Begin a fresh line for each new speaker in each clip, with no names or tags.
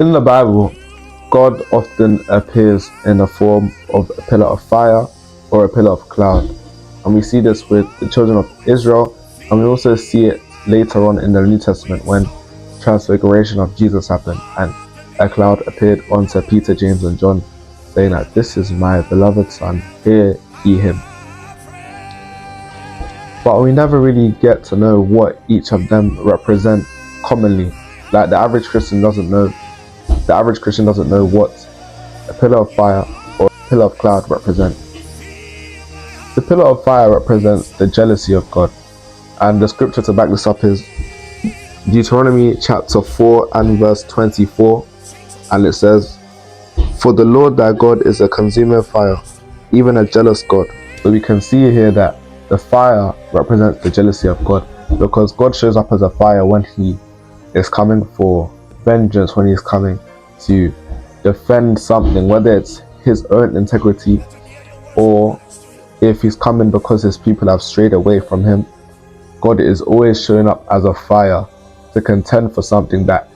In the Bible, God often appears in the form of a pillar of fire or a pillar of cloud. And we see this with the children of Israel, and we also see it later on in the New Testament when transfiguration of Jesus happened and a cloud appeared onto Peter, James and John, saying that this is my beloved son, hear ye him. But we never really get to know what each of them represent commonly. Like the average Christian doesn't know what a pillar of fire or a pillar of cloud represent. The pillar of fire represents the jealousy of God, and the scripture to back this up is Deuteronomy chapter 4 and verse 24, and it says, "For the Lord thy God is a consuming fire, even a jealous God." So we can see here that the fire represents the jealousy of God, because God shows up as a fire when he is coming for vengeance, when he's coming to defend something, whether it's his own integrity or if he's coming because his people have strayed away from him. God is always showing up as a fire to contend for something that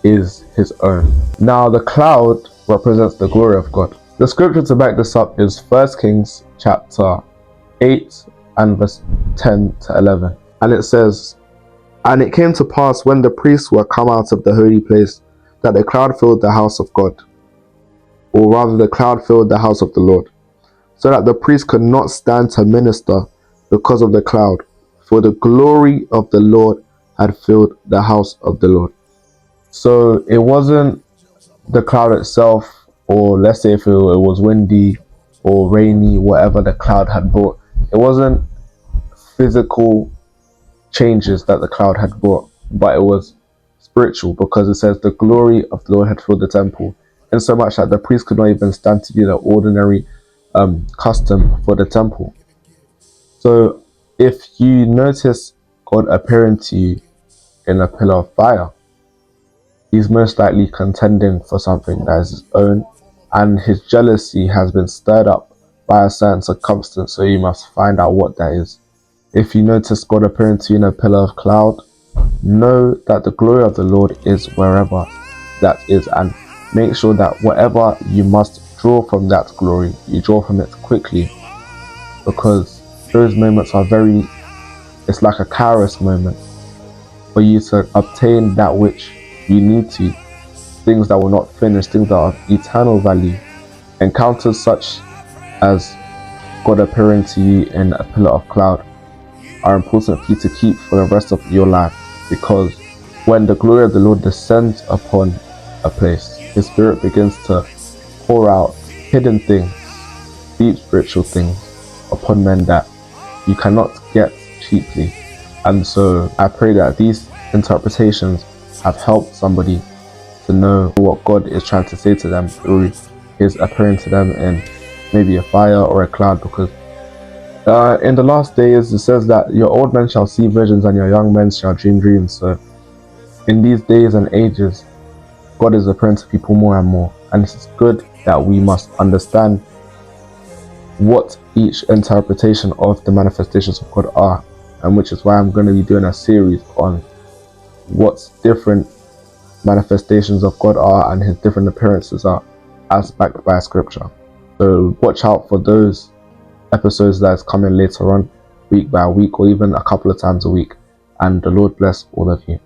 is his own. Now the cloud represents the glory of God. The scripture to back this up is 1 Kings chapter 8 and verse 10 to 11. And it says, "And it came to pass when the priests were come out of the holy place, that the cloud filled the house of God, or rather the cloud filled the house of the Lord, so that the priests could not stand to minister because of the cloud, for the glory of the Lord had filled the house of the Lord." So it wasn't the cloud itself, or let's say if it was windy or rainy, whatever the cloud had brought, it wasn't physical changes that the cloud had brought, but it was spiritual, because it says the glory of the Lord had filled the temple, in so much that the priest could not even stand to do the ordinary custom for the temple. So if you notice God appearing to you in a pillar of fire, he's most likely contending for something that is his own, and his jealousy has been stirred up by a certain circumstance, so you must find out what that is. If you notice God appearing to you in a pillar of cloud, know that the glory of the Lord is wherever that is, and make sure that whatever you must draw from that glory, you draw from it quickly, because those moments are it's like a kairos moment for you to obtain that which you need to, things that will not finish, things that are of eternal value. Encounters such as God appearing to you in a pillar of cloud are important for you to keep for the rest of your life, because when the glory of the Lord descends upon a place, his spirit begins to pour out hidden things, deep spiritual things upon men that you cannot get cheaply. And so I pray that these interpretations have helped somebody to know what God is trying to say to them through his appearing to them in maybe a fire or a cloud, because in the last days it says that your old men shall see visions and your young men shall dream dreams. So in these days and ages, God is appearing to people more and more, and it's good that we must understand what each interpretation of the manifestations of God are, and which is why I'm going to be doing a series on what different manifestations of God are and his different appearances are as backed by scripture. So watch out for those episodes that's coming later on, week by week, or even a couple of times a week, and the Lord bless all of you.